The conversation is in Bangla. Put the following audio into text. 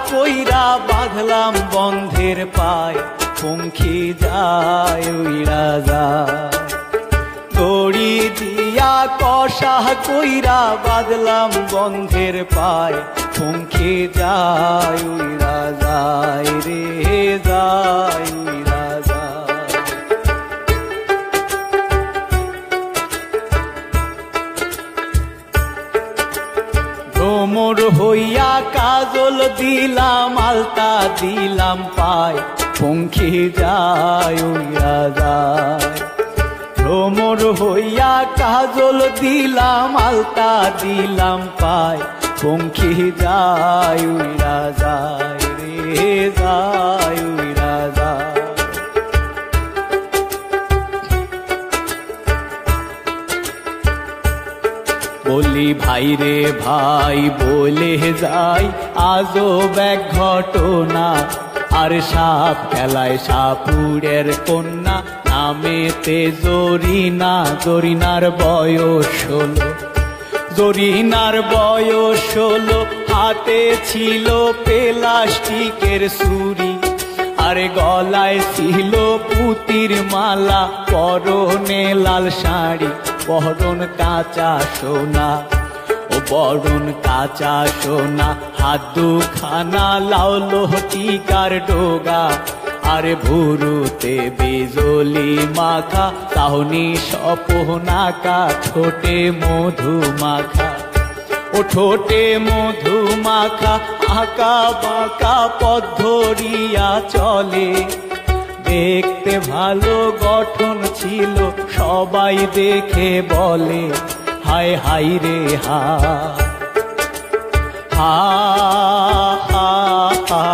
কইরা বাঁধলাম বন্ধের পায়, পঙ্খী যায় উইরা যায়। দড়ি দিয়া কষা কইরা বাঁধলাম বন্ধের পায়, পঙ্খী যায় উইরা যায় রে যায় উইরা যায়। ভ্রমর হইয়া কাজল দিলাম আলতা দিলাম পায়, পঙ্খী যায় উইরা যায়। ভ্রমর হইয়া কাজল দিলাম আলতা দিলাম পায়, পঙ্খী যায় উইরা যায় রে যায় উইরা যায়। বলি ভাই রে ভাই বলে যাই আজব এক ঘটনা, আর সাপ খেলায় সাপুরের কন্যা, নামেতে জরিনা, জরিনার বয়স 16, জরিনার বয়স 16। হাতে ছিল প্লাস্টিকের ছুরি, আর গলায় ছিল পুতির মালা, পরনে লাল শাড়ি, বরণ কাঁচা সোনা ও বরণ কাঁচা সোনা। হাত দুখানা লাউ লোহটিকার ডোগা, আর ভুরুতে বিজলি মাখা, তাহনি সপনাকা, ঠোঁটে মধু মাখা ও ঠোঁটে মধু মাখা। আঁকা বাঁকা পথ ধরিয়া চলে, দেখতে ভালো গঠন ছিল, সবাই দেখে বলে হায় হায় রে হা হা হা হা।